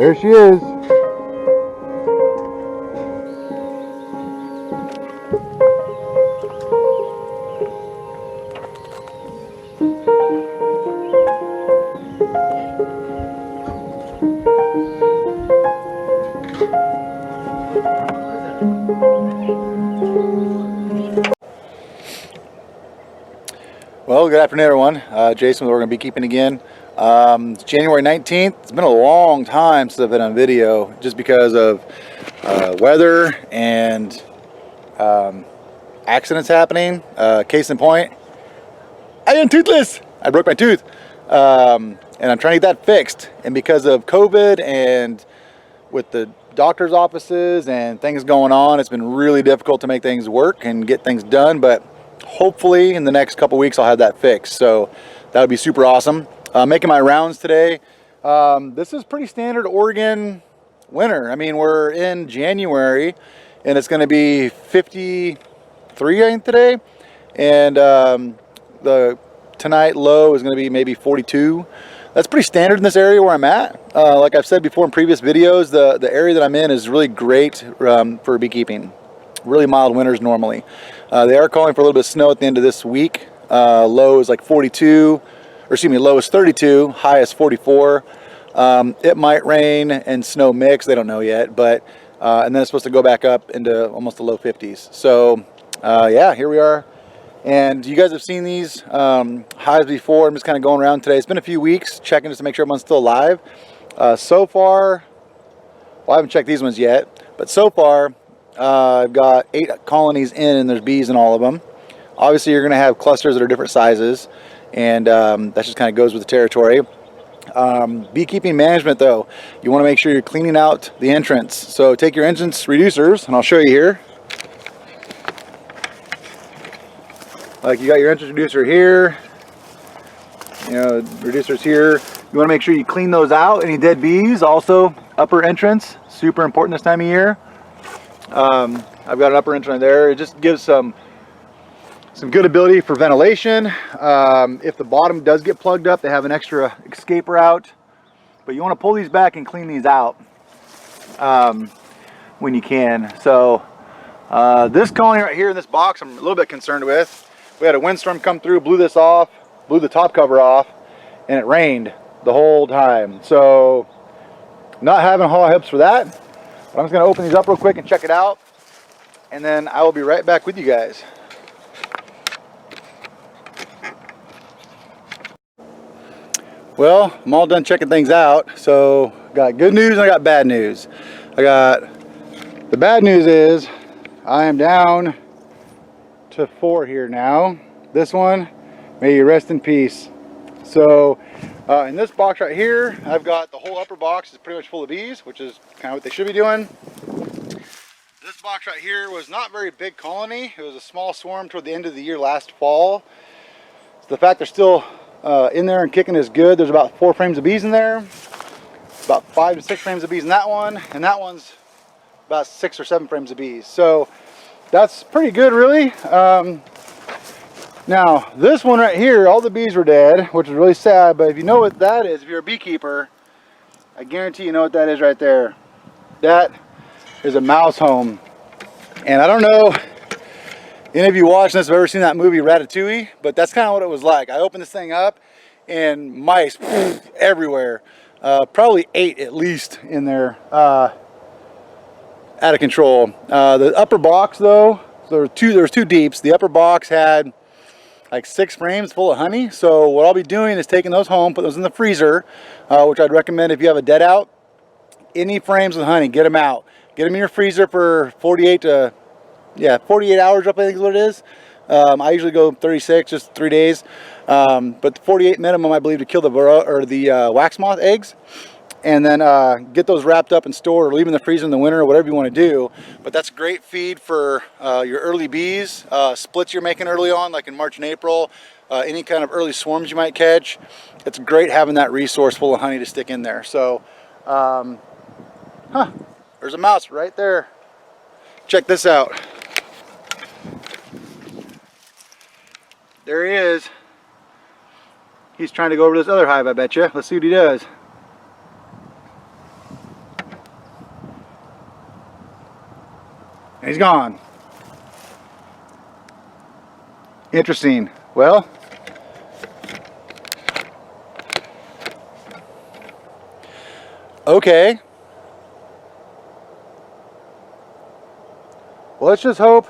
There she is. Well, good afternoon, everyone. Jason with Oregon Beekeeping again. It's January 19th. It's been a long time since I've been on video just because of weather and accidents happening. Case in point, I am toothless. I broke my tooth. And I'm trying to get that fixed. And because of COVID and with the doctor's offices and things going on, it's been really difficult to make things work and get things done. But hopefully in the next couple weeks I'll have that fixed, so that would be super awesome. Making my rounds today. This is pretty standard Oregon winter. I mean, we're in January and it's going to be 53 I think today, and the tonight low is going to be maybe 42. That's pretty standard in this area where I'm at. Like I've said before in previous videos, the area that I'm in is really great for beekeeping. Really mild winters normally. They are calling for a little bit of snow at the end of this week. Low is like 42, or excuse me, low is 32, high is 44. It might rain and snow mix, they don't know yet, but and then it's supposed to go back up into almost the low 50s. So yeah, here we are. And you guys have seen these hives before. I'm just kind of going around today. It's been a few weeks checking just to make sure everyone's still alive. So far, well, I haven't checked these ones yet, but so far I've got 8 colonies in, and there's bees in all of them. Obviously you're going to have clusters that are different sizes, and that just kind of goes with the territory. Beekeeping management though, you want to make sure you're cleaning out the entrance. So take your entrance reducers, and I'll show you here. Like, you got your entrance reducer here, you know, reducers here. You want to make sure you clean those out. Any dead bees, also upper entrance, super important this time of year. I've got an upper entrance there. It just gives some good ability for ventilation. If the bottom does get plugged up, they have an extra escape route. But you want to pull these back and clean these out when you can. So this colony right here in this box, I'm a little bit concerned with. We had a windstorm come through, blew this off, blew the top cover off, and it rained the whole time. So not having high hopes for that. But I'm just going to open these up real quick and check it out, and then I will be right back with you guys. Well, I'm all done checking things out. So got good news and I got bad news. The bad news is I am down to 4 here now. This one, may you rest in peace. So in this box right here, I've got the whole upper box is pretty much full of bees, which is kind of what they should be doing. This box right here was not very big colony. It was a small swarm toward the end of the year last fall. So the fact they're still in there and kicking is good. There's about 4 frames of bees in there, about 5 to 6 frames of bees in that one, and that one's about 6 or 7 frames of bees. So that's pretty good, really. Now this one right here, all the bees were dead, which is really sad. But if you know what that is, if you're a beekeeper, I guarantee you know what that is right there. That is a mouse home. And I don't know any of you watching this have ever seen that movie Ratatouille, but that's kind of what it was like. I opened this thing up and mice everywhere. Probably 8 at least in there, out of control. The upper box though, there was two deeps. The upper box had like 6 frames full of honey. So what I'll be doing is taking those home, put those in the freezer, which I'd recommend if you have a dead out. Any frames with honey, get them out. Get them in your freezer for 48 hours up, I think is what it is. I usually go 36, just 3 days. But the 48 minimum, I believe, to kill the wax moth eggs. And then get those wrapped up and stored, or leave in the freezer in the winter, or whatever you want to do. But that's great feed for your early bees. Splits you're making early on, like in March and April. Any kind of early swarms you might catch. It's great having that resource full of honey to stick in there. So, there's a mouse right there. Check this out. There he is. He's trying to go over to this other hive, I bet you. Let's see what he does. And he's gone. Interesting. Well, okay. Well, let's just hope.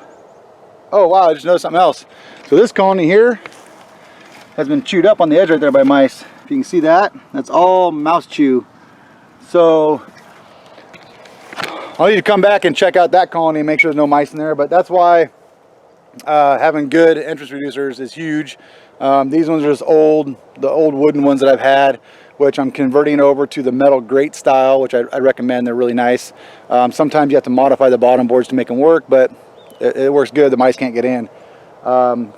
Oh wow, I just noticed something else. So this colony here has been chewed up on the edge right there by mice. If you can see that, that's all mouse chew. So I'll need to come back and check out that colony and make sure there's no mice in there, but that's why having good entrance reducers is huge. These ones are just the old wooden ones that I've had, which I'm converting over to the metal grate style, which I recommend. They're really nice. Sometimes you have to modify the bottom boards to make them work, but it works good. The mice can't get in.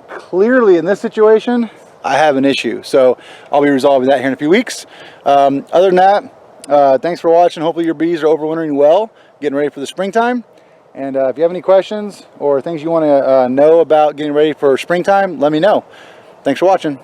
Clearly in this situation, I have an issue. So I'll be resolving that here in a few weeks. Other than that, thanks for watching. Hopefully your bees are overwintering well, getting ready for the springtime. And if you have any questions or things you want to know about getting ready for springtime, let me know. Thanks for watching.